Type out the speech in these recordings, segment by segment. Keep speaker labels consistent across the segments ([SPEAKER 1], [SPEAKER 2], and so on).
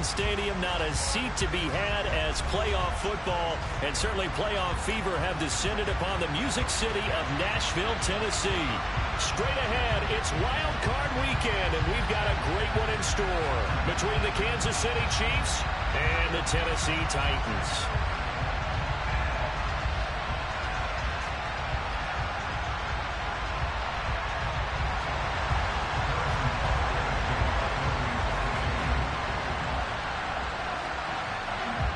[SPEAKER 1] Stadium, not a seat to be had as playoff football and certainly playoff fever have descended upon the Music City of Nashville, Tennessee. Straight ahead, it's Wild Card Weekend, and we've got a great one in store between the Kansas City Chiefs and the Tennessee Titans.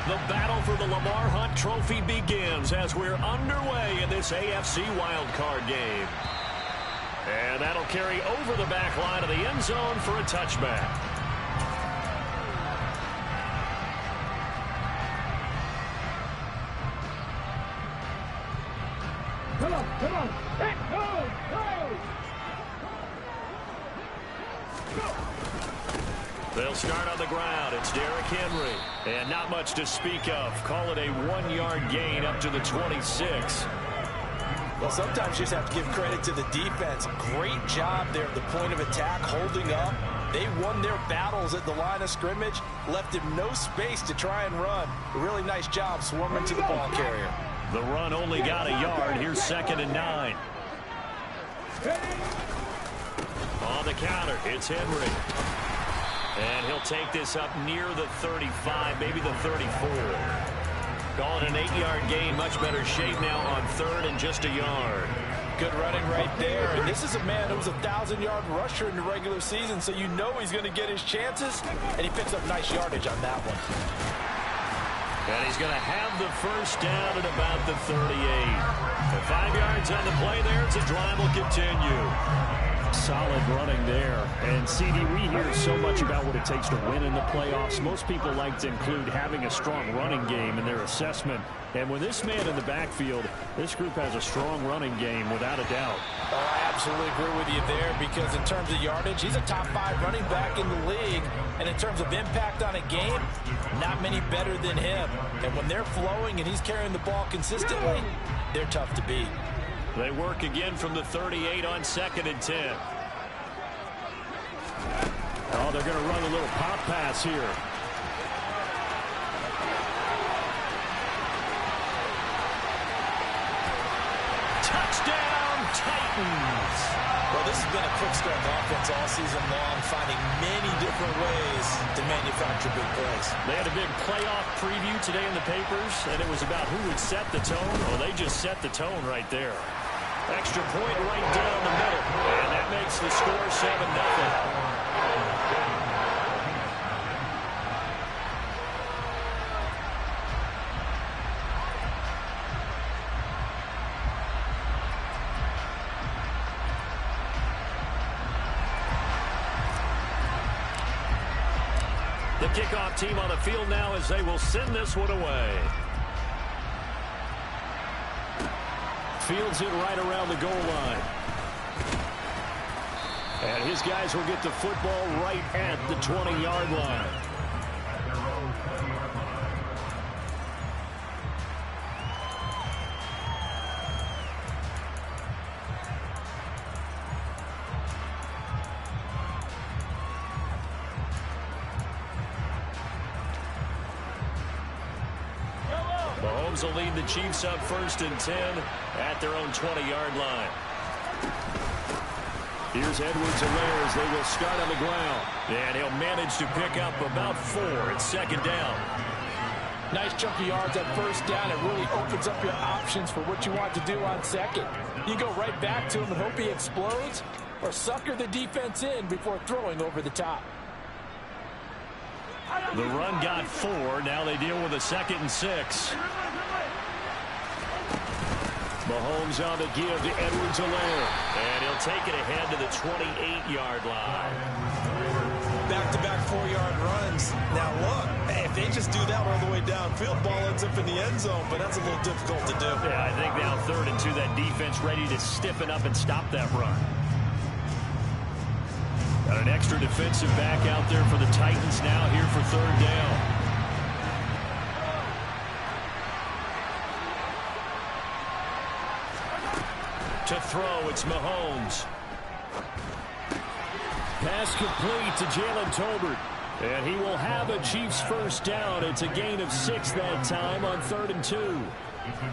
[SPEAKER 1] The battle for the Lamar Hunt Trophy begins as we're underway in this AFC wildcard game. And that'll carry over the back line of the end zone for a touchback.
[SPEAKER 2] Come on. Hey, go!
[SPEAKER 1] They'll start on the ground. It's Derrick Henry. And not much to speak of. Call it a 1-yard gain up to the 26.
[SPEAKER 3] Well, sometimes you just have to give credit to the defense. Great job there at the point of attack, holding up. They won their battles at the line of scrimmage, left him no space to try and run. A really nice job swarming to the ball carrier.
[SPEAKER 1] The run only got a yard. Here's 2nd and 9. On the counter, it's Henry. And he'll take this up near the 35, maybe the 34. Call it an 8-yard gain. Much better shape now on 3rd and just a yard.
[SPEAKER 3] Good running right there. And this is a man who was a 1,000-yard rusher in the regular season, so you know he's going to get his chances. And he picks up nice yardage on that one.
[SPEAKER 1] And he's going to have the first down at about the 38. And 5 yards on the play there. It's a drive will continue. Solid running there. And, CD, we hear so much about what it takes to win in the playoffs. Most people like to include having a strong running game in their assessment. And with this man in the backfield, this group has a strong running game without a doubt.
[SPEAKER 3] Oh, I absolutely agree with you there because in terms of yardage, he's a top 5 running back in the league. And in terms of impact on a game, not many better than him. And when they're flowing and he's carrying the ball consistently, they're tough to beat.
[SPEAKER 1] They work again from the 38 on 2nd and 10. Oh, they're going to run a little pop pass here. Touchdown, Titans!
[SPEAKER 3] Well, this has been a quick-start offense all season long, finding many different ways to manufacture big plays.
[SPEAKER 1] They had a big playoff preview today in the papers, and it was about who would set the tone. Well, they just set the tone right there. Extra point right down the middle, and that makes the score 7-0. The kickoff team on the field now as they will send this one away. Fields it right around the goal line. And his guys will get the football right at the 20-yard line. Mahomes will lead the Chiefs up 1st and 10 at their own 20-yard line. Here's Edwards-Helaire as they will start on the ground. And he'll manage to pick up about 4. It's 2nd down.
[SPEAKER 3] Nice chunky yards at 1st down. It really opens up your options for what you want to do on 2nd. You go right back to him and hope he explodes, or sucker the defense in before throwing over the top.
[SPEAKER 1] The run got 4. Now they deal with a 2nd and 6. Mahomes on the give to Edwards-Helaire. And he'll take it ahead to the 28-yard line.
[SPEAKER 4] Back-to-back 4-yard runs. Now look, hey, if they just do that all the way downfield, ball ends up in the end zone, but that's a little difficult to do.
[SPEAKER 1] Yeah, I think now 3rd and 2, that defense ready to stiffen up and stop that run. Got an extra defensive back out there for the Titans now here for 3rd down. To throw, it's Mahomes. Pass complete to Jalen Tolbert. And he will have a Chiefs first down. It's a gain of 6 that time on 3rd and 2.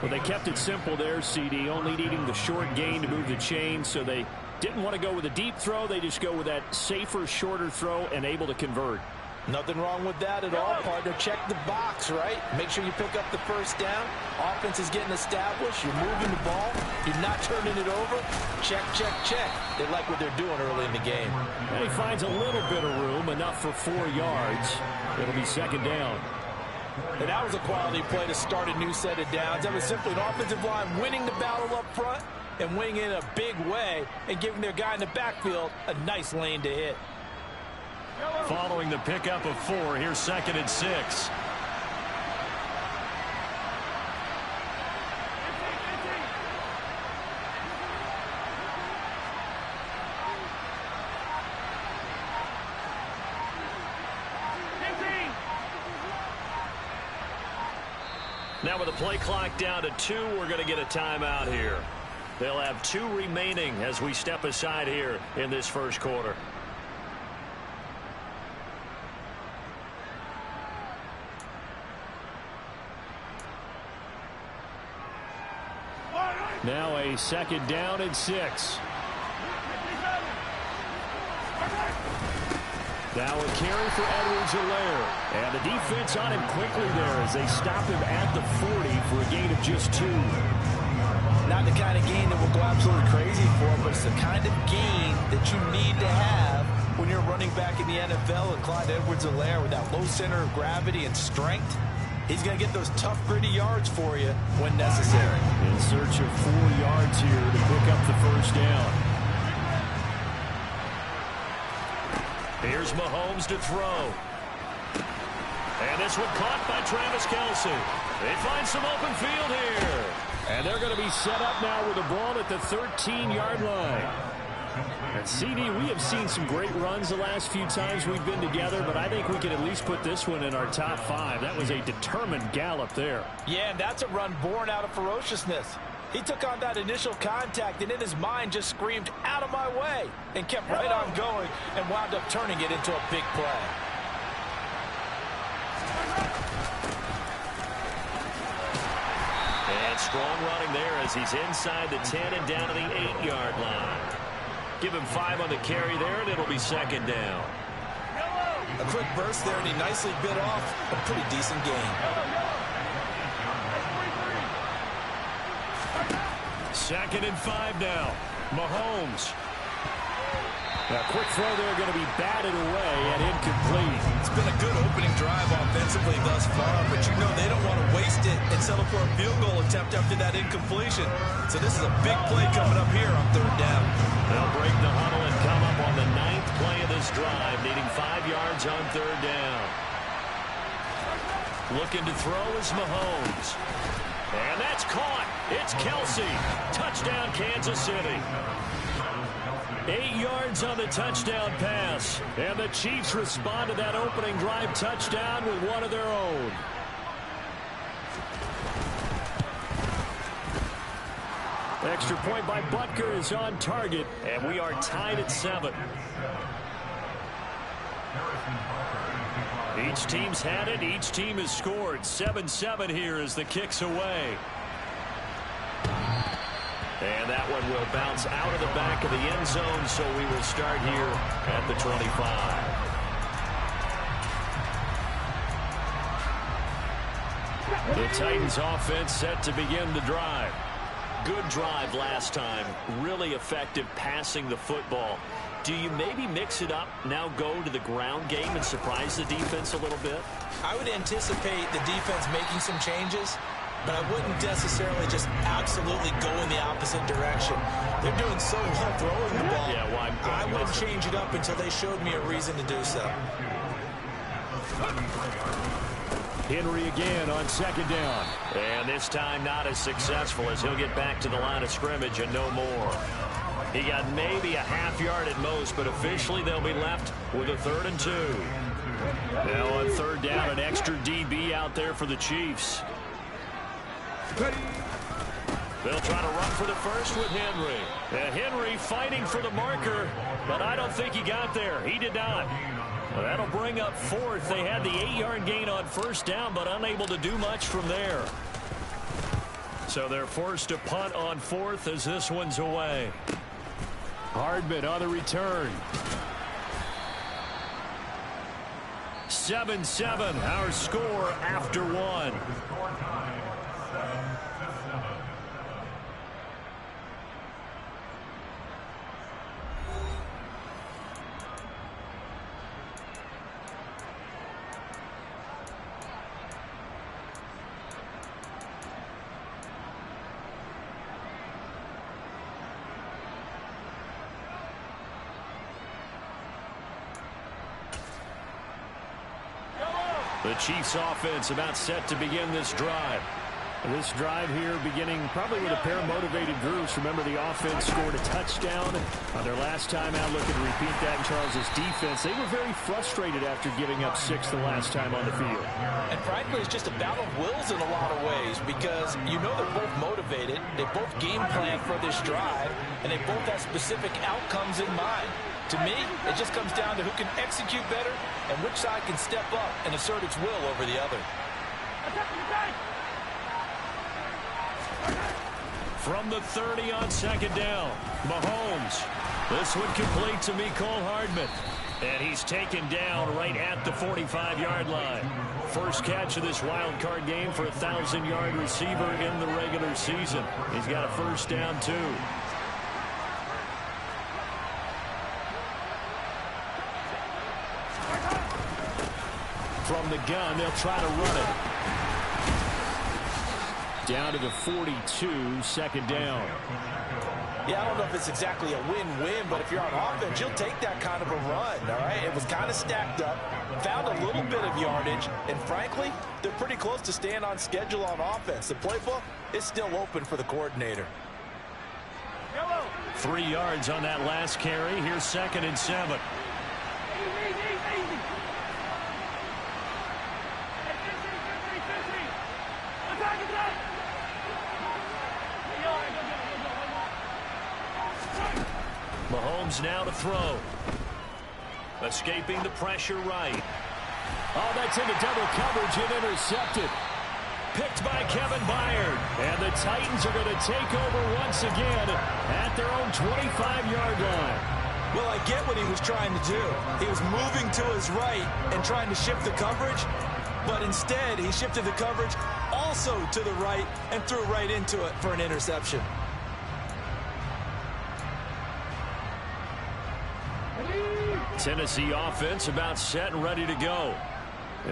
[SPEAKER 1] Well, they kept it simple there, CD, only needing the short gain to move the chain, so they didn't want to go with a deep throw. They just go with that safer, shorter throw and able to convert.
[SPEAKER 3] Nothing wrong with that at all, partner. Check the box, right? Make sure you pick up the first down. Offense is getting established. You're moving the ball. You're not turning it over. Check, check, check. They like what they're doing early in the game.
[SPEAKER 1] And he finds a little bit of room, enough for 4 yards. It'll be 2nd down.
[SPEAKER 3] And that was a quality play to start a new set of downs. That was simply an offensive line winning the battle up front and winning it in a big way and giving their guy in the backfield a nice lane to hit.
[SPEAKER 1] Following the pickup of 4, here's 2nd and 6. Now with the play clock down to 2, we're going to get a timeout here. They'll have 2 remaining as we step aside here in this first quarter. Now a 2nd down and 6. Now a carry for Edwards-Helaire. And the defense on him quickly there as they stop him at the 40 for a gain of just 2.
[SPEAKER 3] Not the kind of gain that will go absolutely crazy for, but it's the kind of gain that you need to have when you're running back in the NFL. And Clyde Edwards-Helaire, with that low center of gravity and strength, he's going to get those tough, gritty yards for you when necessary.
[SPEAKER 1] In search of 4 yards here to pick up the first down. Here's Mahomes to throw. And this one caught by Travis Kelce. They find some open field here. And they're going to be set up now with the ball at the 13-yard line. And CD, we have seen some great runs the last few times we've been together, but I think we can at least put this one in our top 5. That was a determined gallop there.
[SPEAKER 3] Yeah, and that's a run born out of ferociousness. He took on that initial contact and in his mind just screamed, "Out of my way," and kept right on going and wound up turning it into a big play.
[SPEAKER 1] And strong running there as he's inside the 10 and down to the 8-yard line. Give him 5 on the carry there, and it'll be 2nd down.
[SPEAKER 4] A quick burst there, and he nicely bit off a pretty decent gain.
[SPEAKER 1] 2nd and 5 now. Mahomes. Now, quick throw there going to be batted away and incomplete.
[SPEAKER 4] It's been a good opening drive offensively thus far, but you know they don't want to waste it and settle for a field goal attempt after that incompletion. So this is a big play coming up here on 3rd down.
[SPEAKER 1] They'll break the huddle and come up on the 9th play of this drive, needing 5 yards on 3rd down. Looking to throw is Mahomes. And that's caught. It's Kelce. Touchdown, Kansas City. 8 yards on the touchdown pass. And the Chiefs respond to that opening drive touchdown with one of their own. Extra point by Butker is on target, and we are tied at 7. Each team's had it. Each team has scored. 7-7 here as the kick's away. And that one will bounce out of the back of the end zone, so we will start here at the 25. The Titans offense set to begin the drive. Good drive last time. Really effective passing the football. Do you maybe mix it up, now go to the ground game and surprise the defense a little bit?
[SPEAKER 3] I would anticipate the defense making some changes, but I wouldn't necessarily just absolutely go in the opposite direction. They're doing so well throwing the ball.
[SPEAKER 1] Yeah, well,
[SPEAKER 3] I wouldn't change it up until they showed me a reason to do so.
[SPEAKER 1] Henry again on 2nd down. And this time not as successful as he'll get back to the line of scrimmage and no more. He got maybe a half yard at most, but officially they'll be left with a 3rd and 2. Now on 3rd down, an extra DB out there for the Chiefs. They'll try to run for the first with Henry. And Henry fighting for the marker, but I don't think he got there. He did not. Well, that'll bring up fourth. They had the 8-yard gain on first down, but unable to do much from there. So they're forced to punt on fourth as this one's away. Hardman on the return. 7-7, our score after one. The Chiefs offense about set to begin this drive. This drive here beginning probably with a pair of motivated groups. Remember, the offense scored a touchdown on their last time out. Looking to repeat that in Charles' defense. They were very frustrated after giving up 6 the last time on the field.
[SPEAKER 3] And frankly, it's just a battle of wills in a lot of ways because you know they're both motivated. They both game plan for this drive, and they both have specific outcomes in mind. To me, it just comes down to who can execute better and which side can step up and assert its will over the other.
[SPEAKER 1] From the 30 on second down, Mahomes. This one complete to Mecole Hardman. And he's taken down right at the 45-yard line. First catch of this wild card game for a 1,000-yard receiver in the regular season. He's got a first down, too. From the gun, they'll try to run it. Down to the 42, second down.
[SPEAKER 3] Yeah, I don't know if it's exactly a win-win, but if you're on offense, you'll take that kind of a run, all right? It was kind of stacked up, found a little bit of yardage, and frankly, they're pretty close to staying on schedule on offense. The playbook is still open for the coordinator.
[SPEAKER 1] 3 yards on that last carry. Here's 2nd and 7. Mahomes now to throw. Escaping the pressure right. Oh, that's into double coverage and intercepted. Picked by Kevin Byard. And the Titans are going to take over once again at their own 25-yard line.
[SPEAKER 4] Well, I get what he was trying to do. He was moving to his right and trying to shift the coverage, but instead he shifted the coverage also to the right and threw right into it for an interception.
[SPEAKER 1] Tennessee offense about set and ready to go.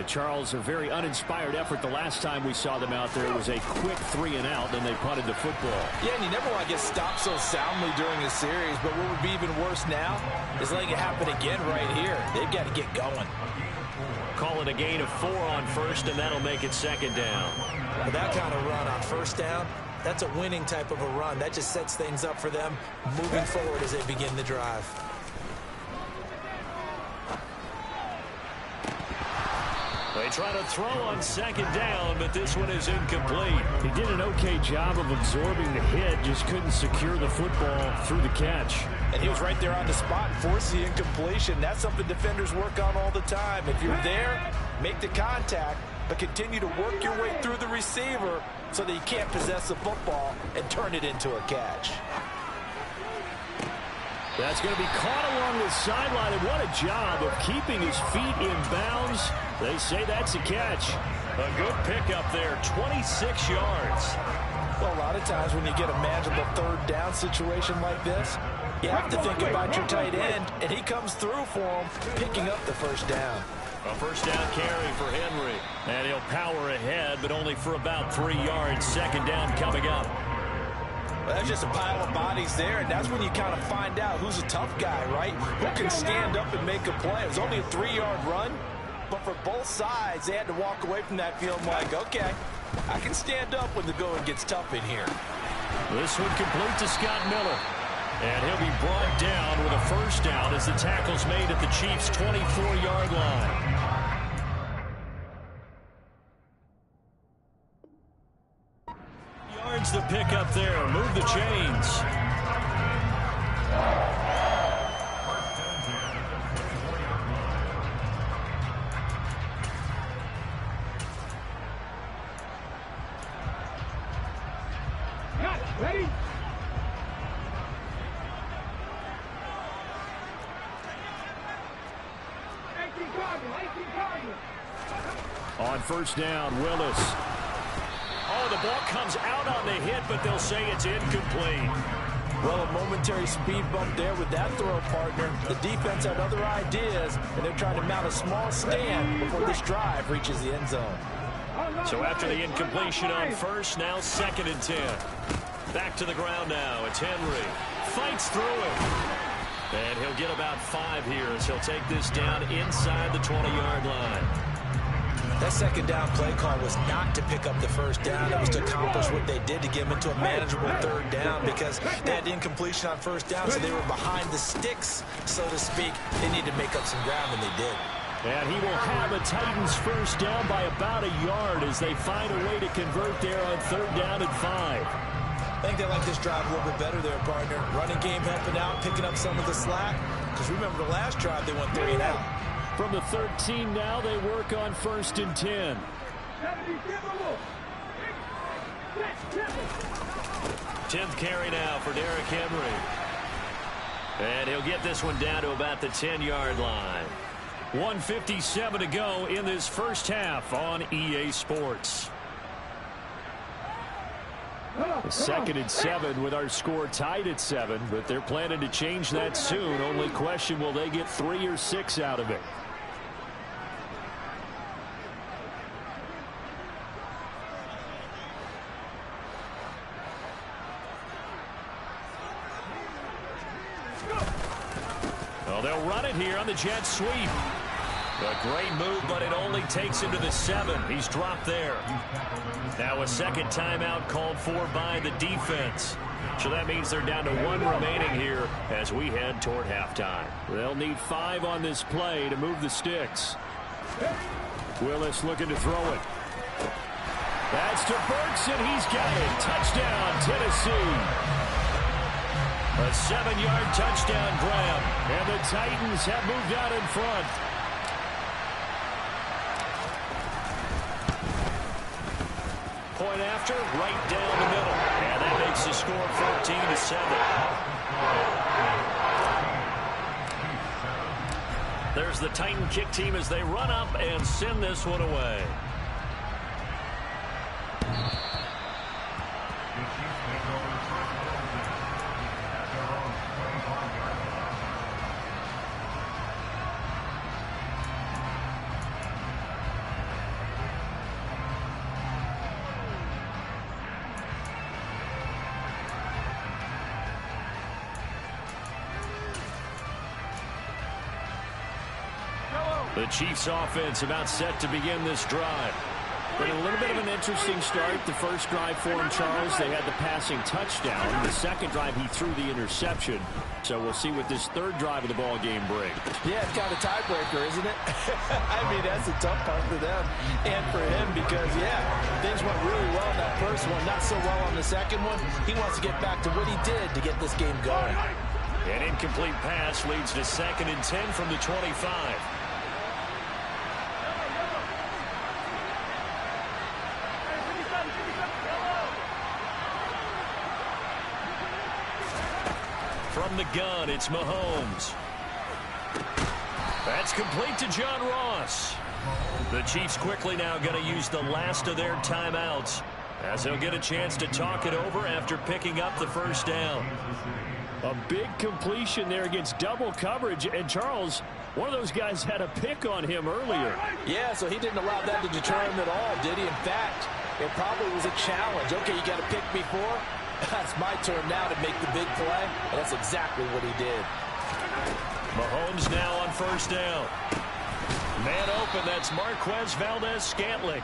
[SPEAKER 1] Charles, a very uninspired effort the last time we saw them out there. It was a quick 3 and out, then they punted the football.
[SPEAKER 3] Yeah, and you never want to get stopped so soundly during a series, but what would be even worse now is letting it happen again right here. They've got to get going.
[SPEAKER 1] Call it a gain of 4 on first, and that'll make it 2nd down.
[SPEAKER 4] With that kind of run on first down, that's a winning type of a run. That just sets things up for them moving forward as they begin the drive.
[SPEAKER 1] They try to throw on 2nd down, but this one is incomplete. He did an okay job of absorbing the hit, just couldn't secure the football through the catch.
[SPEAKER 3] And he was right there on the spot, force the incompletion. That's something defenders work on all the time. If you're there, make the contact, but continue to work your way through the receiver so that you can't possess the football and turn it into a catch.
[SPEAKER 1] That's going to be caught along the sideline, and what a job of keeping his feet in bounds. They say that's a catch. A good pickup there, 26 yards.
[SPEAKER 3] Well, a lot of times when you get a manageable 3rd down situation like this, you have to think about your tight end, and he comes through for him, picking up the first down.
[SPEAKER 1] A first down carry for Henry. And he'll power ahead, but only for about 3 yards. 2nd down coming up.
[SPEAKER 3] Well, that's just a pile of bodies there, and that's when you kind of find out who's a tough guy, right? Who can stand up and make a play. It was only a 3-yard run, but for both sides, they had to walk away from that feeling like, okay, I can stand up when the going gets tough in here.
[SPEAKER 1] This one complete to Scott Miller. And he'll be brought down with a first down as the tackle's made at the Chiefs' 24-yard line. Yards the pick up there. Move the chains.
[SPEAKER 2] Ready?
[SPEAKER 1] On first down, Willis. Oh, the ball comes out on the hit, but they'll say it's incomplete.
[SPEAKER 3] Well, a momentary speed bump there with that throw, partner. The defense had other ideas, and they're trying to mount a small stand before this drive reaches the end zone.
[SPEAKER 1] So after the incompletion on first, now 2nd and 10. Back to the ground now. It's Henry. Fights through it. And he'll get about 5 here as he'll take this down inside the 20-yard line.
[SPEAKER 3] That second down play call was not to pick up the first down. It was to accomplish what they did to get them into a manageable third down because they had incompletion on first down, so they were behind the sticks, so to speak. They needed to make up some ground, and they did.
[SPEAKER 1] And he will have the Titans first down by about a yard as they find a way to convert there on 3rd down and 5.
[SPEAKER 3] I think they like this drive a little bit better there, partner. Running game helping out, picking up some of the slack. Because remember the last drive, they went 3 and out.
[SPEAKER 1] From the 13 now, they work on 1st and 10. 10th carry now for Derrick Henry. And he'll get this one down to about the 10-yard line. 1:57 to go in this first half on EA Sports. 2nd and 7 with our score tied at 7, but they're planning to change that soon. Only question, will they get 3 or 6 out of it? Well, they'll run it here on the jet sweep. A great move, but it only takes him to the 7. He's dropped there. Now a second timeout called for by the defense. So that means they're down to 1 remaining here as we head toward halftime. They'll need 5 on this play to move the sticks. Willis looking to throw it. That's to Burks, and he's got it. Touchdown, Tennessee. A 7-yard touchdown grab, and the Titans have moved out in front. Point after, right down the middle. And that makes the score 14-7. There's the Titan kick team as they run up and send this one away. The Chiefs offense about set to begin this drive. But a little bit of an interesting start. The first drive for him, Charles, they had the passing touchdown. The second drive, he threw the interception. So we'll see what this third drive of the ball game brings.
[SPEAKER 3] Yeah, it's kind of a tiebreaker, isn't it? I mean, that's a tough part for them and for him because, yeah, things went really well in that first one, not so well on the second one. He wants to get back to what he did to get this game going.
[SPEAKER 1] An incomplete pass leads to 2nd and 10 from the 25. From the gun, it's Mahomes. That's complete to John Ross. The Chiefs quickly now going to use the last of their timeouts as they'll get a chance to talk it over after picking up the first down. A big completion there against double coverage, and Charles, one of those guys had a pick on him earlier.
[SPEAKER 3] Yeah, so he didn't allow that to deter him at all, did he? In fact, it probably was a challenge. Okay, you got a pick before. That's my turn now to make the big play, and that's exactly what he did.
[SPEAKER 1] Mahomes now on first down. Man open, that's Marquez Valdes-Scantling.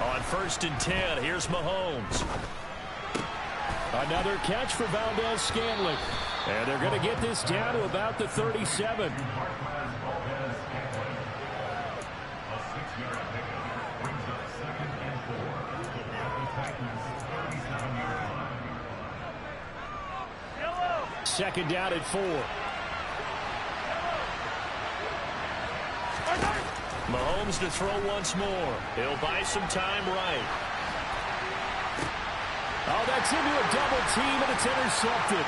[SPEAKER 1] On 1st and 10, here's Mahomes. Another catch for Valdes-Scantling. And they're going to get this down to about the 37. Second down at 4. Mahomes to throw once more. He'll buy some time right. Oh, that's into a double team, and it's intercepted.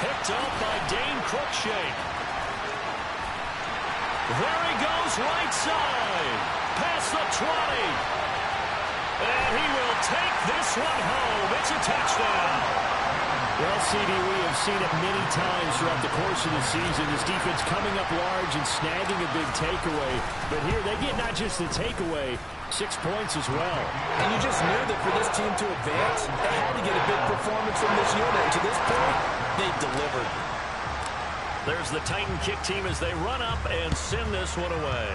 [SPEAKER 1] Picked up by Dane Cruikshank. There he goes, right side. Past the 20. And he will take this one home. It's a touchdown.
[SPEAKER 2] Well, CD, we have seen it many times throughout the course of the season. This defense coming up large and snagging a big takeaway. But here they get not just the takeaway, 6 points as well.
[SPEAKER 4] And you just knew that for this team to advance, they had to get a big performance from this unit. And to this point, they've delivered.
[SPEAKER 1] There's the Titan kick team as they run up and send this one away.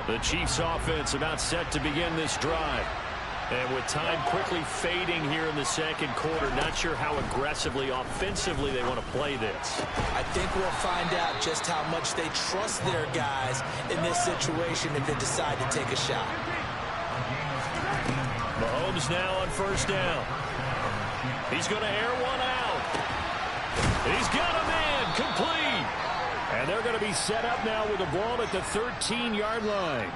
[SPEAKER 1] The Chiefs offense about set to begin this drive. And with time quickly fading here in the second quarter, not sure how aggressively, offensively they want to play this.
[SPEAKER 4] I think we'll find out just how much they trust their guys in this situation if they decide to take a shot.
[SPEAKER 1] Mahomes now on first down. He's going to air one out. He's got a man complete.
[SPEAKER 2] And they're going to be set up now with the ball at the 13-yard line.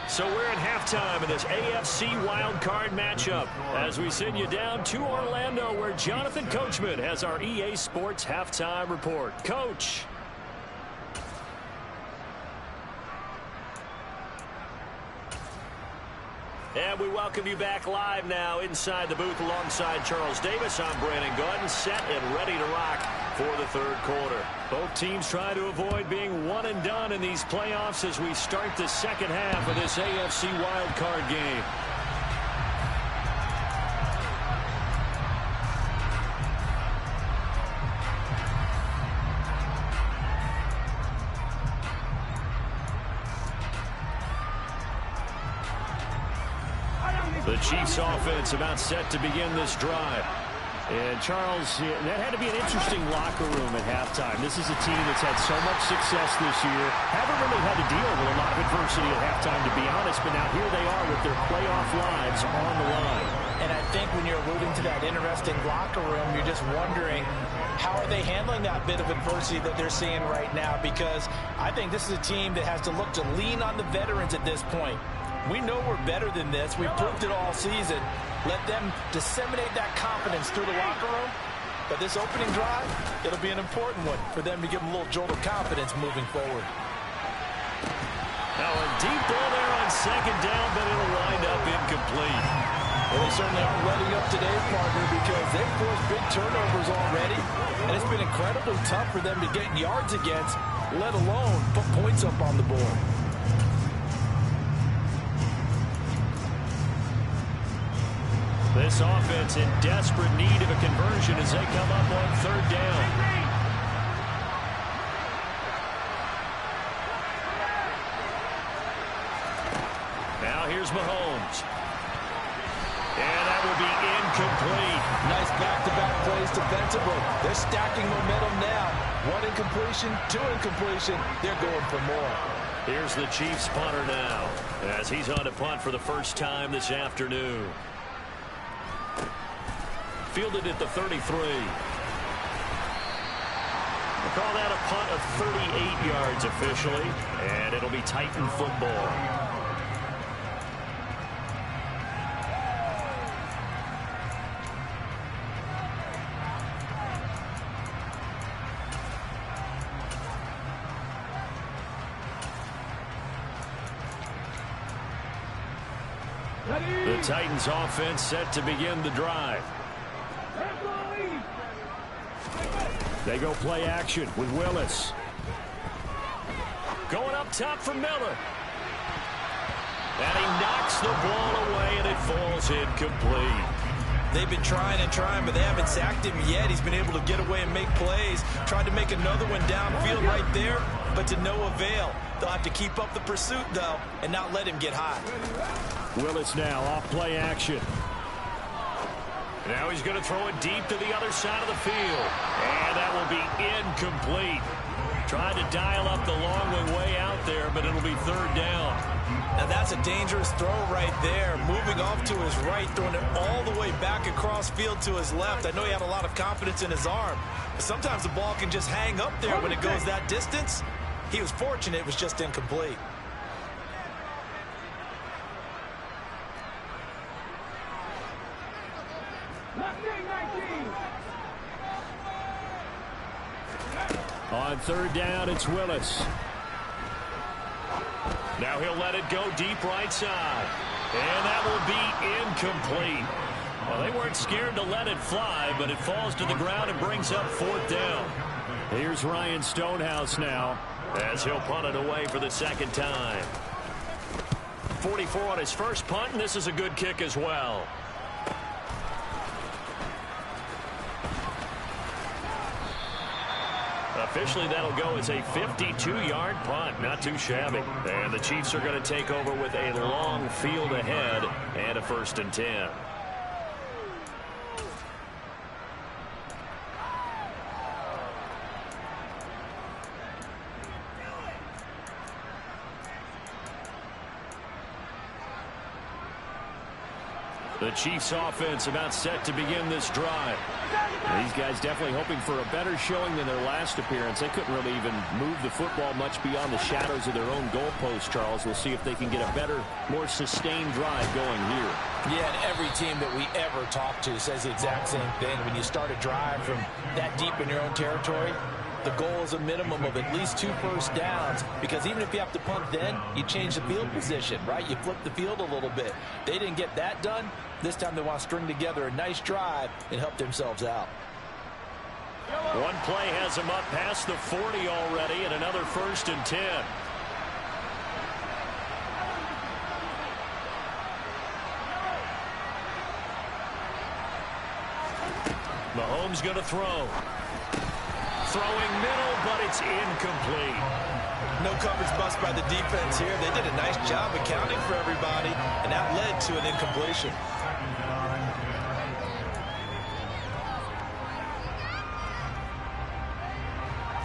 [SPEAKER 1] So we're at halftime in this AFC wildcard matchup as we send you down to Orlando where Jonathan Coachman has our EA Sports halftime report. Coach. And we welcome you back live now inside the booth alongside Charles Davis. I'm Brandon Gaudin, set and ready to rock for the third quarter. Both teams try to avoid being one and done in these playoffs as we start the second half of this AFC wildcard game. The Chiefs offense about set to begin this drive.
[SPEAKER 2] And Charles, that had to be an interesting locker room at halftime. This is a team that's had so much success this year. Haven't really had to deal with a lot of adversity at halftime, to be honest. But now here they are with their playoff lives on the line.
[SPEAKER 4] And I think when you're alluding to that interesting locker room, you're just wondering, how are they handling that bit of adversity that they're seeing right now? Because I think this is a team that has to look to lean on the veterans at this point. We know we're better than this. We've proved it all season. Let them disseminate that confidence through the locker room. But this opening drive, it'll be an important one for them to give them a little jolt of confidence moving forward.
[SPEAKER 1] Now a deep ball there on second down, but it'll wind up incomplete.
[SPEAKER 4] Well, they certainly aren't letting up today, partner, because they've forced big turnovers already. And it's been incredibly tough for them to get yards against, let alone put points up on the board.
[SPEAKER 1] This offense in desperate need of a conversion as they come up on third down. Now here's Mahomes. And that will be incomplete.
[SPEAKER 4] Nice back-to-back plays defensively. They're stacking momentum now. One incompletion, two incompletion. They're going for more.
[SPEAKER 1] Here's the Chiefs punter now as he's on to punt for the first time this afternoon. Fielded at the 33. We'll call that a punt of 38 yards officially, and it'll be Titan football. The Titans offense set to begin the drive.
[SPEAKER 2] They go play action with Willis.
[SPEAKER 1] Going up top for Miller. And he knocks the ball away, and it falls incomplete.
[SPEAKER 4] They've been trying and trying, but they haven't sacked him yet. He's been able to get away and make plays. Tried to make another one downfield right there. but to no avail. They'll have to keep up the pursuit, though, and not let him get hot.
[SPEAKER 2] Willis now off play action.
[SPEAKER 1] Now he's going to throw it deep to the other side of the field. And that will be incomplete. Tried to dial up the long way out there, but it'll be third down.
[SPEAKER 4] Now that's a dangerous throw right there. Moving off to his right, throwing it all the way back across field to his left. I know he had a lot of confidence in his arm, but sometimes the ball can just hang up there when it goes that distance. He was fortunate it was just incomplete.
[SPEAKER 2] On third down, it's Willis.
[SPEAKER 1] Now he'll let it go deep right side. And that will be incomplete. Well, they weren't scared to let it fly, but it falls to the ground and brings up fourth down.
[SPEAKER 2] Here's Ryan Stonehouse now,
[SPEAKER 1] as he'll punt it away for the second time. 44 on his first punt, and this is a good kick as well. Officially, that'll go as a 52-yard punt. Not too shabby. And the Chiefs are going to take over with a long field ahead and a 1st and 10. The Chiefs offense about set to begin this drive.
[SPEAKER 2] These guys definitely hoping for a better showing than their last appearance. They couldn't really even move the football much beyond the shadows of their own goalpost, Charles. We'll see if they can get a better, more sustained drive going here.
[SPEAKER 3] Yeah, and every team that we ever talk to says the exact same thing. When you start a drive from that deep in your own territory, the goal is a minimum of at least 2 first downs, because even if you have to punt then, you change the field position, right? You flip the field a little bit. They didn't get that done. This time they want to string together a nice drive and help themselves out.
[SPEAKER 1] One play has them up past the 40 already, and another 1st and 10. Mahomes going to throw. Throwing middle, but it's incomplete.
[SPEAKER 4] No coverage bust by the defense here. They did a nice job accounting for everybody, and that led to an incompletion.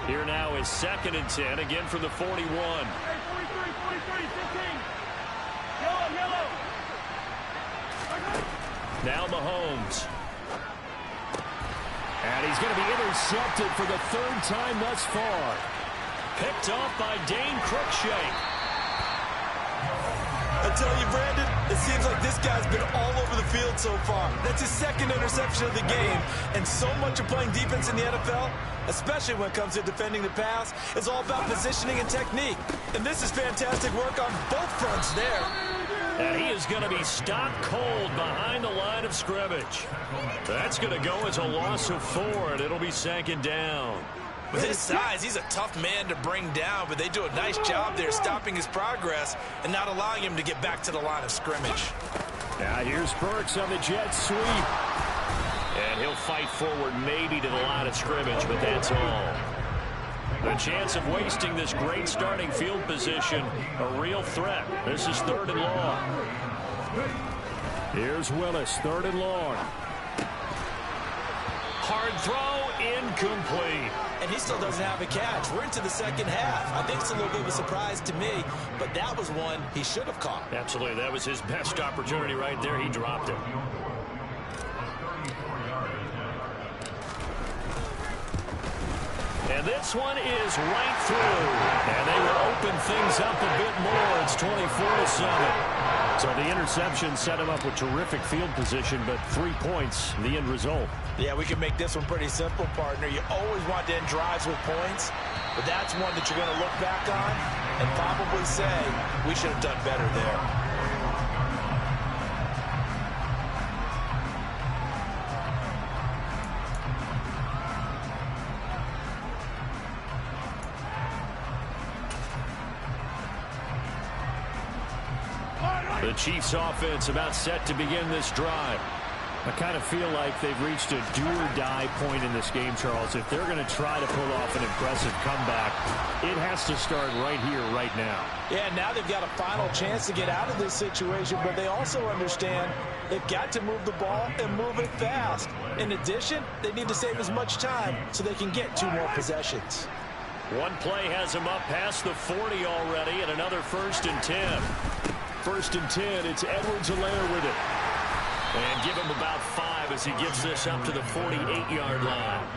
[SPEAKER 1] Here now is 2nd and 10, again from the 41. Now Mahomes.
[SPEAKER 2] And he's going to be intercepted for the 3rd time thus far.
[SPEAKER 1] Picked off by Dane Cruikshank.
[SPEAKER 4] I tell you, Brandon, it seems like this guy's been all over the field so far. That's his 2nd interception of the game. And so much of playing defense in the NFL, especially when it comes to defending the pass, is all about positioning and technique. And this is fantastic work on both fronts there.
[SPEAKER 1] And he is going to be stopped cold behind the line of scrimmage. That's going to go as a loss of 4, and it'll be 2nd down.
[SPEAKER 4] With his size, he's a tough man to bring down, but they do a nice job there stopping his progress and not allowing him to get back to the line of scrimmage.
[SPEAKER 2] Now here's Burks on the jet sweep.
[SPEAKER 1] And he'll fight forward maybe to the line of scrimmage, but that's all. The chance of wasting this great starting field position, a real threat. This is 3rd and long.
[SPEAKER 2] Here's Willis, 3rd and long.
[SPEAKER 1] Hard throw, incomplete.
[SPEAKER 4] And he still doesn't have a catch. We're into the 2nd half. I think it's a little bit of a surprise to me, but that was one he should have caught.
[SPEAKER 1] Absolutely, that was his best opportunity right there. He dropped it. And this one is right through. And they will open things up a bit more. It's 24-7.
[SPEAKER 2] So the interception set him up with terrific field position, but 3 points, the end result.
[SPEAKER 4] Yeah, we can make this one pretty simple, partner. You always want to end drives with points, but that's one that you're going to look back on and probably say, we should have done better there.
[SPEAKER 1] The Chiefs offense about set to begin this drive.
[SPEAKER 2] I kind of feel like they've reached a do-or-die point in this game, Charles. If they're going to try to pull off an impressive comeback, it has to start right here, right now.
[SPEAKER 4] Yeah, now they've got a final chance to get out of this situation, but they also understand they've got to move the ball and move it fast. In addition, they need to save as much time so they can get 2 more possessions.
[SPEAKER 1] One play has him up past the 40 already, and another 1st and 10. 1st and 10, it's Edwards-Helaire with it. And give him about 5 as he gets this up to the 48-yard line.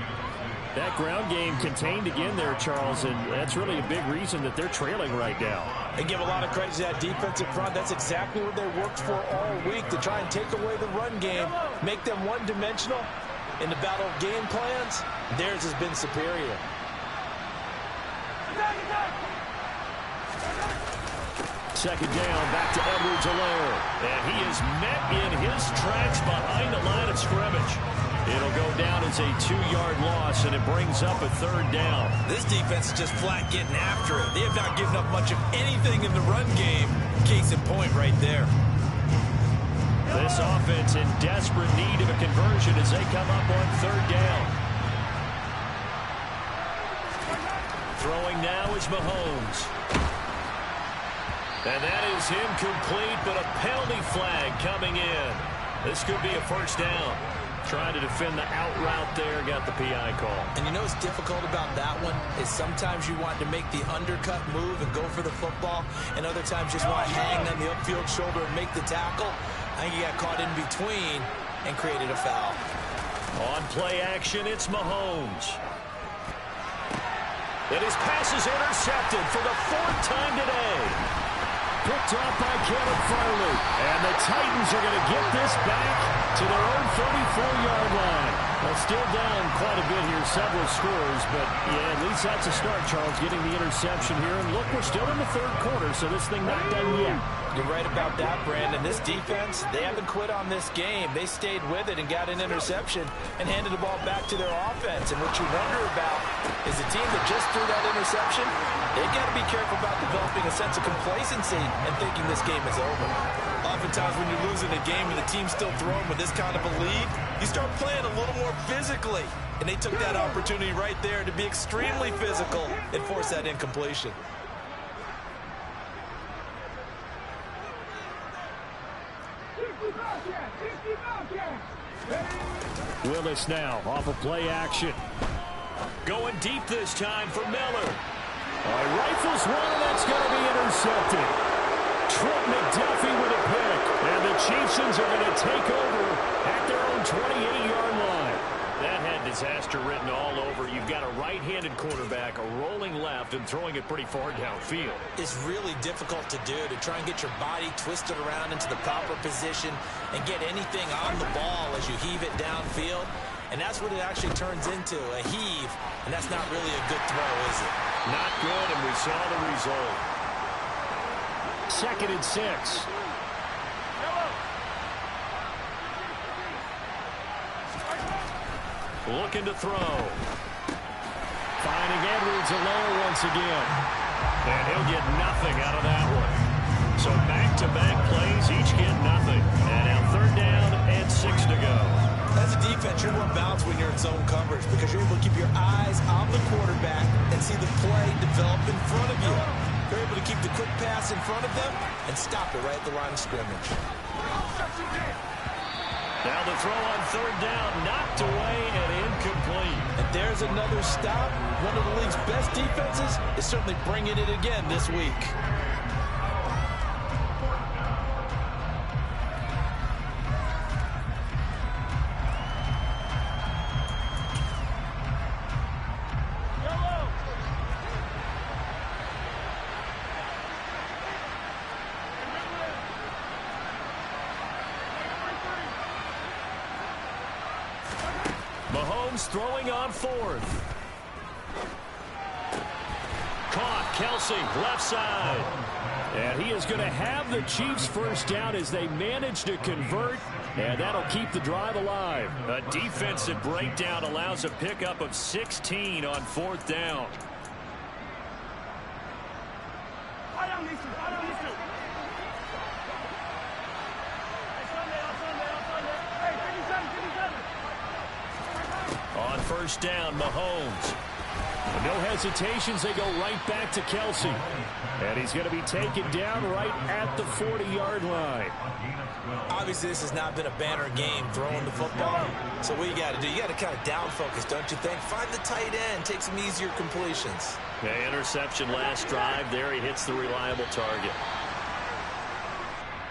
[SPEAKER 2] That ground game contained again there, Charles, and that's really a big reason that they're trailing right now.
[SPEAKER 4] They give a lot of credit to that defensive front. That's exactly what they worked for all week, to try and take away the run game, make them one-dimensional. In the battle of game plans, theirs has been superior.
[SPEAKER 2] Second down, back to Edwards-Helaire.
[SPEAKER 1] And he is met in his tracks behind the line of scrimmage. It'll go down as a 2-yard loss, and it brings up a 3rd down.
[SPEAKER 4] This defense is just flat getting after it. They have not given up much of anything in the run game. Case in point right there.
[SPEAKER 1] This offense in desperate need of a conversion as they come up on 3rd down. Throwing now is Mahomes. And that is incomplete, but a penalty flag coming in. This could be a 1st down. Trying to defend the out route there, got the PI call.
[SPEAKER 4] And you know what's difficult about that one is sometimes you want to make the undercut move and go for the football, and other times you just want to hang on the upfield shoulder and make the tackle. I think he got caught in between and created a foul.
[SPEAKER 1] On play action, it's Mahomes. And his pass is intercepted for the 4th time today.
[SPEAKER 2] Picked off by Caleb Farley. And the Titans are going to get this back to their own 34-yard line. Well, still down quite a bit here, several scores, but yeah, at least that's a start, Charles, getting the interception here. And look, we're still in the 3rd quarter, so this thing not done yet.
[SPEAKER 4] You're right about that, Brandon. This defense, they haven't quit on this game. They stayed with it and got an interception and handed the ball back to their offense. And what you wonder about is the team that just threw that interception, they've got to be careful about developing a sense of complacency and thinking this game is over. Oftentimes when you're losing a game and the team's still throwing with this kind of a lead, you start playing a little more physically. And they took that opportunity right there to be extremely physical and force that incompletion.
[SPEAKER 2] Willis now off of play action.
[SPEAKER 1] Going deep this time for Miller.
[SPEAKER 2] Rifles one, and that's going to be intercepted. Trent McDuffie with a pick. And the Chiefs are going to take over at their own 28-yard line.
[SPEAKER 1] That had disaster written all over. You've got a right-handed quarterback, a rolling left, and throwing it pretty far downfield.
[SPEAKER 4] It's really difficult to do, to try and get your body twisted around into the proper position and get anything on the ball as you heave it downfield. And that's what it actually turns into, a heave. And that's not really a good throw, is it?
[SPEAKER 1] Not good, and we saw the result.
[SPEAKER 2] 2nd and 6.
[SPEAKER 1] Looking to throw.
[SPEAKER 2] Finding Edwards-Helaire once again.
[SPEAKER 1] And he'll get nothing out of that one. So back-to-back plays, each get nothing. And now 3rd down and 6 to go.
[SPEAKER 4] As a defense, you're more balanced when you're in zone coverage because you're able to keep your eyes on the quarterback and see the play develop in front of you. You're able to keep the quick pass in front of them and stop it right at the line of scrimmage.
[SPEAKER 1] Now the throw on 3rd down, knocked away and incomplete.
[SPEAKER 4] And there's another stop. One of the league's best defenses is certainly bringing it again this week.
[SPEAKER 1] Mahomes throwing on 4th. Caught, Kelsey, left side.
[SPEAKER 2] And he is going to have the Chiefs 1st down as they manage to convert, and that'll keep the drive alive.
[SPEAKER 1] A defensive breakdown allows a pickup of 16 on 4th down. first down, Mahomes.
[SPEAKER 2] No hesitations. They go right back to Kelce. And he's going to be taken down right at the 40-yard line.
[SPEAKER 3] Obviously, this has not been a banner game throwing the football. So what you got to do, you got to kind of down focus, don't you think? Find the tight end, take some easier completions.
[SPEAKER 1] The interception last drive. There he hits the reliable target.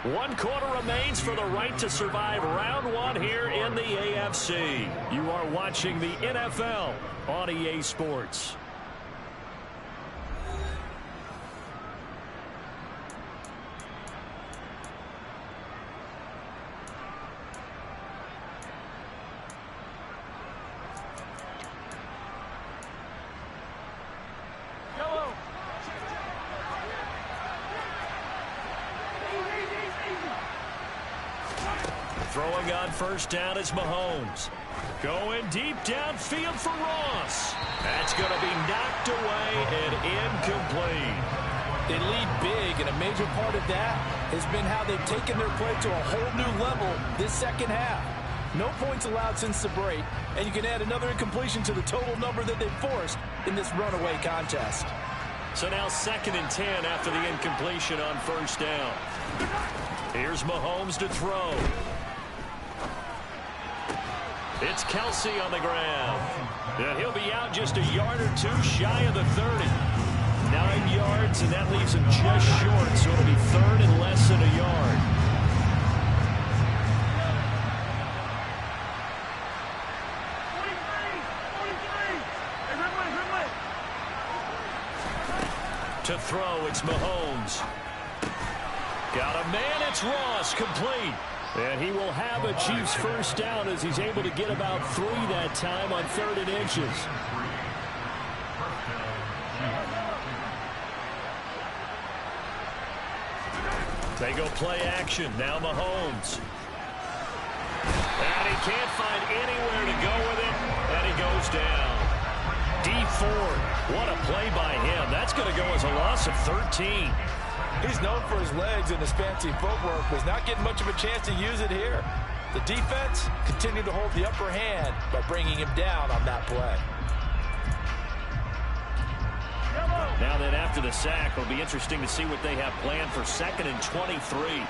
[SPEAKER 1] 1 quarter remains for the right to survive round 1 here in the AFC. You are watching the NFL on EA Sports. Throwing on first down is Mahomes. Going deep downfield for Ross. That's going to be knocked away and incomplete.
[SPEAKER 4] They lead big, and a major part of that has been how they've taken their play to a whole new level this second half. No points allowed since the break, and you can add another incompletion to the total number that they've forced in this runaway contest.
[SPEAKER 1] So now 2nd and 10 after the incompletion on first down. Here's Mahomes to throw. It's Kelce on the ground. And he'll be out just a yard or 2 shy of the 30. 9 yards, and that leaves him just short, so it'll be 3rd and less than a yard. To throw, it's Mahomes. Got a man, it's Ross, complete. And he will have a Chiefs first down as he's able to get about 3 that time on 3rd and inches. They go play action. Now Mahomes. And he can't find anywhere to go with it. And he goes down. Dee Ford. What a play by him. That's going to go as a loss of 13.
[SPEAKER 3] He's known for his legs and his fancy footwork, but he's not getting much of a chance to use it here. The defense continued to hold the upper hand by bringing him down on that play.
[SPEAKER 1] Now then, after the sack, it'll be interesting to see what they have planned for 2nd and 23.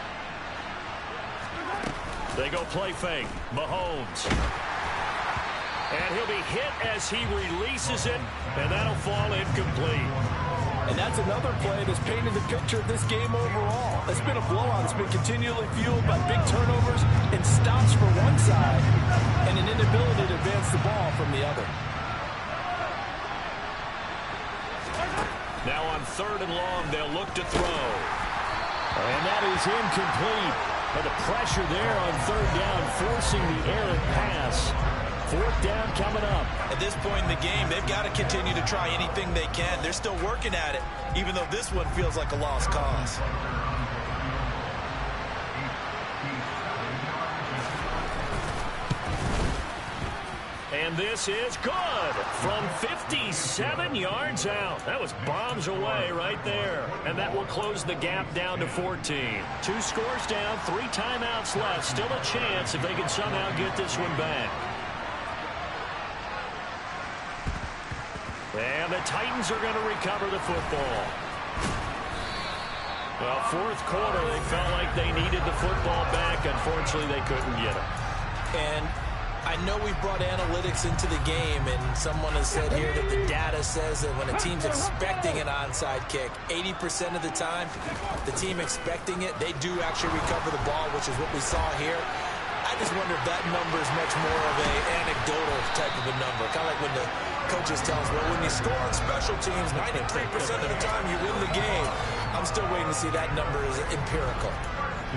[SPEAKER 1] They go play fake. Mahomes. And he'll be hit as he releases it, and that'll fall incomplete.
[SPEAKER 4] And that's another play that's painted the picture of this game overall. It's been a blowout. It's been continually fueled by big turnovers and stops for one side and an inability to advance the ball from the other.
[SPEAKER 1] Now on 3rd and long, they'll look to throw.
[SPEAKER 2] And that is incomplete. But the pressure there on 3rd down, forcing the errant pass. 4th down coming up.
[SPEAKER 3] At this point in the game, they've got to continue to try anything they can. They're still working at it, even though this one feels like a lost cause.
[SPEAKER 1] And this is good from 57 yards out. That was bombs away right there. And that will close the gap down to 14. 2 scores down, 3 timeouts left. Still a chance if they can somehow get this one back. And the Titans are going to recover the football. Well, 4th quarter, they felt like they needed the football back. Unfortunately, they couldn't get it.
[SPEAKER 3] And I know we've brought analytics into the game, and someone has said here that the data says that when a team's expecting an onside kick, 80% of the time, the team expecting it, they do actually recover the ball, which is what we saw here. I just wonder if that number is much more of an anecdotal type of a number. Kind of like when the coaches tell us, well, when you score on special teams, 93% of the time you win the game. I'm still waiting to see that number is empirical.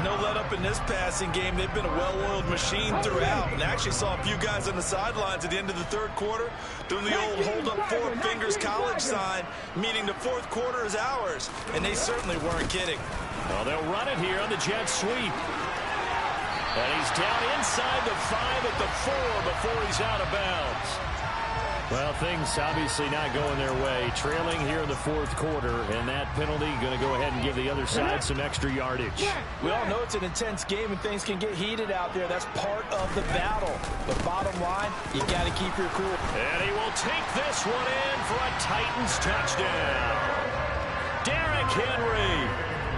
[SPEAKER 3] No let up in this passing game. They've been a well-oiled machine throughout. And I actually saw a few guys on the sidelines at the end of the 3rd quarter doing the old hold up 4 fingers college sign, meaning the 4th quarter is ours. And they certainly weren't kidding.
[SPEAKER 1] Well, they'll run it here on the jet sweep. And he's down inside the 5 at the 4 before he's out of bounds.
[SPEAKER 2] Well, things obviously not going their way. Trailing here in the fourth quarter, and that penalty going to go ahead and give the other side some extra yardage.
[SPEAKER 3] We all know it's an intense game and things can get heated out there. That's part of the battle. But bottom line, you got to keep your cool.
[SPEAKER 1] And he will take this one in for a Titans touchdown. Derrick Henry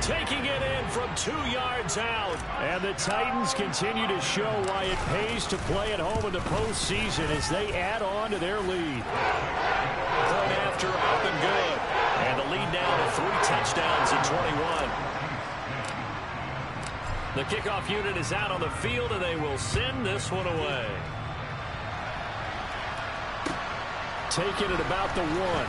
[SPEAKER 1] taking it in from 2 yards out.
[SPEAKER 2] And the Titans continue to show why it pays to play at home in the postseason as they add on to their lead.
[SPEAKER 1] Point after, up and good. And the lead now to 3 touchdowns at 21. The kickoff unit is out on the field, and they will send this one away.
[SPEAKER 2] Taking it about the 1.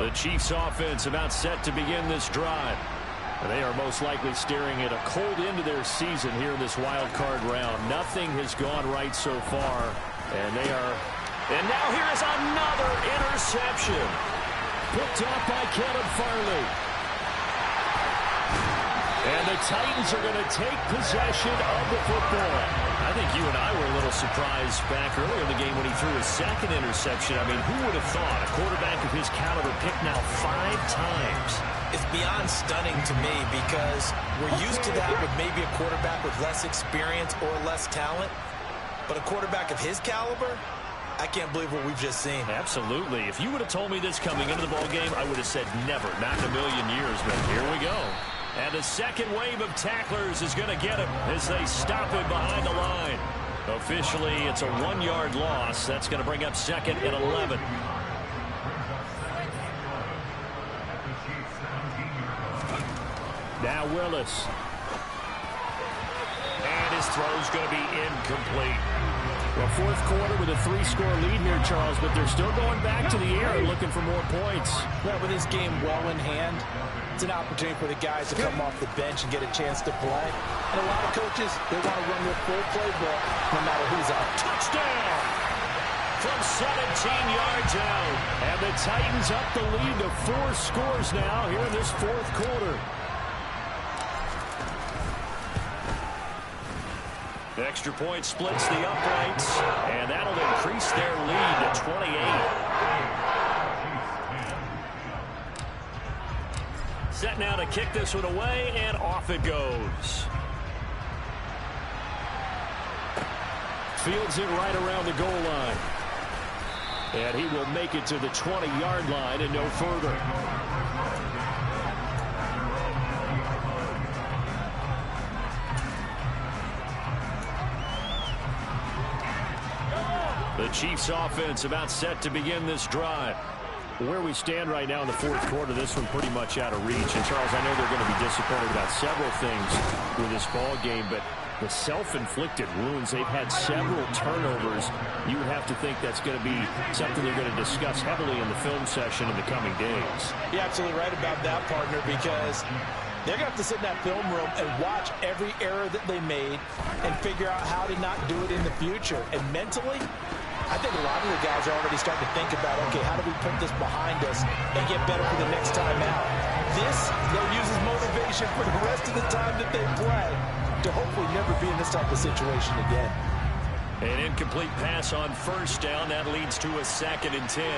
[SPEAKER 2] The Chiefs offense about set to begin this drive. They are most likely staring at a cold end to their season here in this wild card round. Nothing has gone right so far, and they are...
[SPEAKER 1] And now here is another interception.
[SPEAKER 2] Picked off by Caleb Farley. And the Titans are going to take possession of the football.
[SPEAKER 1] I think you and I were a little surprised back earlier in the game when he threw his second interception. I mean, who would have thought a quarterback of his caliber picked now 5 times?
[SPEAKER 3] It's beyond stunning to me because we're used to that with maybe a quarterback with less experience or less talent. But a quarterback of his caliber, I can't believe what we've just seen.
[SPEAKER 1] Absolutely. If you would have told me this coming into the ball game, I would have said never, not in a million years. But here we go. And the second wave of tacklers is going to get him as they stop him behind the line. Officially, it's a 1-yard loss. That's going to bring up second and 11.
[SPEAKER 2] Now Willis.
[SPEAKER 1] And his throw's going to be incomplete.
[SPEAKER 2] Well, fourth quarter with a 3-score lead here, Charles, but they're still going back to the air and looking for more points.
[SPEAKER 3] Well, with this game well in hand, it's an opportunity for the guys to come off the bench and get a chance to play. And a lot of coaches, they want to run their full playbook no matter who's out.
[SPEAKER 1] Touchdown! From 17 yards out.
[SPEAKER 2] And the Titans up the lead to 4 scores now here in this fourth quarter.
[SPEAKER 1] The extra point splits the uprights, and that'll increase their lead to 28. Set now to kick this one away, and off it goes.
[SPEAKER 2] Fields it right around the goal line. And he will make it to the 20-yard line and no further.
[SPEAKER 1] The Chiefs offense about set to begin this drive.
[SPEAKER 2] Where we stand right now in the fourth quarter, this one pretty much out of reach. And, Charles, I know they're going to be disappointed about several things with this ball game, but the self-inflicted wounds, they've had several turnovers. You would have to think that's going to be something they're going to discuss heavily in the film session in the coming days.
[SPEAKER 3] You're absolutely right about that, partner, because they're going to have to sit in that film room and watch every error that they made and figure out how to not do it in the future. And mentally, I think a lot of the guys are already starting to think about, okay, how do we put this behind us and get better for the next time out? This, they'll use as motivation for the rest of the time that they play to hopefully never be in this type of situation again.
[SPEAKER 1] An incomplete pass on first down. That leads to a 2nd and 10.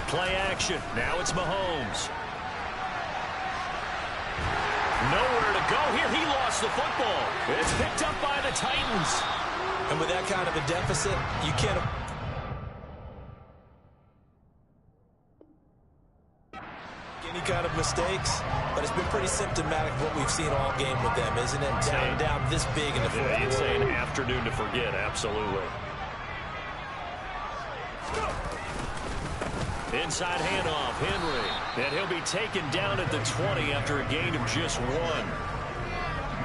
[SPEAKER 1] Play action. Now it's Mahomes. Nowhere to go here. He lost the football. It's picked up by the Titans.
[SPEAKER 3] And with that kind of a deficit, you can't any kind of mistakes, but it's been pretty symptomatic of what we've seen all game with them, isn't it? Down this big in the fourth quarter.
[SPEAKER 1] You'd say an afternoon to forget, absolutely. Inside handoff, Henry. And he'll be taken down at the 20 after a gain of just 1.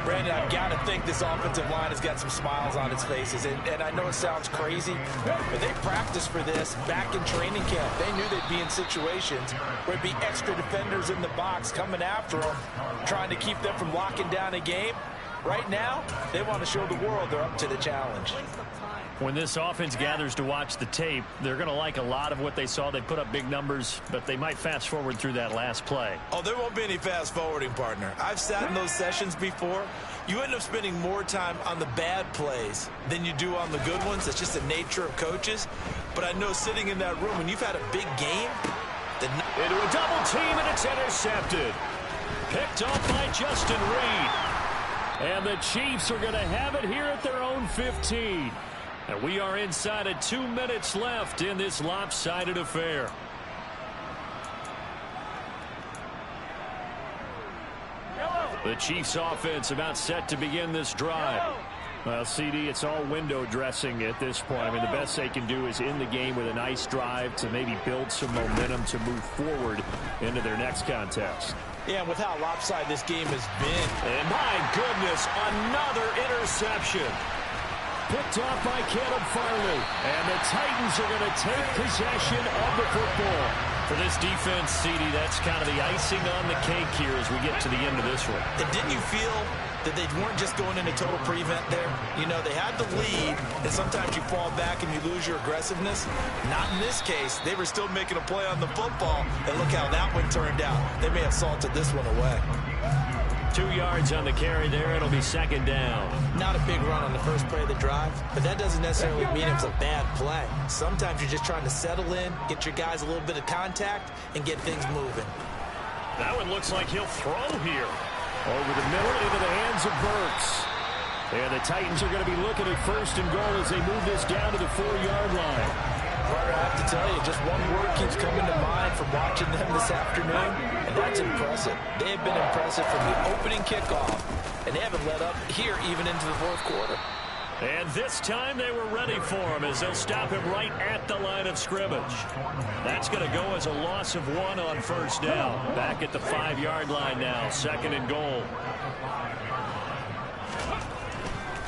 [SPEAKER 3] Brandon, I've got to think this offensive line has got some smiles on its faces. And I know it sounds crazy, but they practiced for this back in training camp. They knew they'd be in situations where there'd be extra defenders in the box coming after them, trying to keep them from locking down a game. Right now, they want to show the world they're up to the challenge.
[SPEAKER 1] When this offense gathers to watch the tape, they're going to like a lot of what they saw. They put up big numbers, but they might fast forward through that last play.
[SPEAKER 3] Oh, there won't be any fast forwarding, partner. I've sat in those sessions before. You end up spending more time on the bad plays than you do on the good ones. That's just the nature of coaches. But I know sitting in that room, when you've had a big game,
[SPEAKER 1] into a double team, and it's intercepted. Picked off by Justin Reed. And the Chiefs are going to have it here at their own 15. And we are inside of 2 minutes left in this lopsided affair. The Chiefs offense about set to begin this drive. Well, CD, it's all window dressing at this point. I mean, the best they can do is end the game with a nice drive to maybe build some momentum to move forward into their next contest.
[SPEAKER 3] Yeah, and with how lopsided this game has been.
[SPEAKER 1] And my goodness, another interception. Picked off by Caleb Farley. And the Titans are going to take possession of the football. For this defense, CD, that's kind of the icing on the cake here as we get to the end of this one.
[SPEAKER 3] And didn't you feel that they weren't just going into total prevent there? You know, they had the lead, and sometimes you fall back and you lose your aggressiveness. Not in this case. They were still making a play on the football, and look how that one turned out. They may have salted this one away.
[SPEAKER 1] 2 yards on the carry there. It'll be second down.
[SPEAKER 3] Not a big run on the first play of the drive, but that doesn't necessarily mean it was a bad play. Sometimes you're just trying to settle in, get your guys a little bit of contact, and get things moving.
[SPEAKER 1] That one looks like he'll throw here. Over the middle into the hands of Burks. And the Titans are going to be looking at first and goal as they move this down to the 4-yard line.
[SPEAKER 3] Carter, I have to tell you, just one word keeps coming to mind from watching them this afternoon, and that's impressive. They have been impressive from the opening kickoff, and they haven't let up here even into the fourth quarter.
[SPEAKER 1] And this time they were ready for him as they'll stop him right at the line of scrimmage. That's going to go as a loss of 1 on first down. Back at the 5-yard line now, second and goal.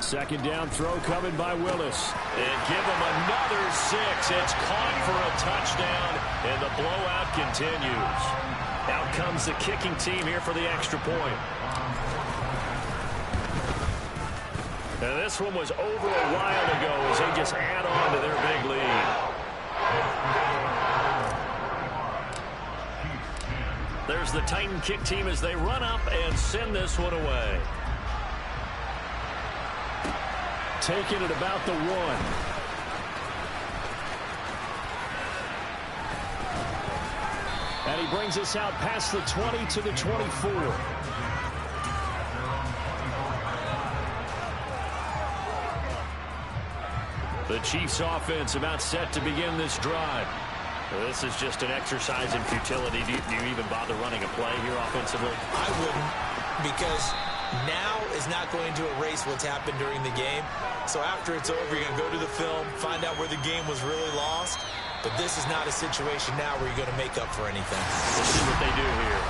[SPEAKER 1] Second down throw coming by Willis. And give him another 6. It's caught for a touchdown, and the blowout continues. Out comes the kicking team here for the extra point. And this one was over a while ago as they just add on to their big lead. There's the Titan kick team as they run up and send this one away. Taking it about the 1. And he brings us out past the 20 to the 24. The Chiefs offense about set to begin this drive. Well, this is just an exercise in futility. Do you even bother running a play here offensively?
[SPEAKER 3] I wouldn't, because now is not going to erase what's happened during the game. So after it's over, you're going to go to the film, find out where the game was really lost. But this is not a situation now where you're going to make up for anything.
[SPEAKER 1] We'll see what they do here.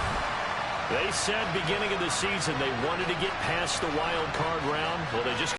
[SPEAKER 1] They said beginning of the season they wanted to get past the wild card round. Well, they just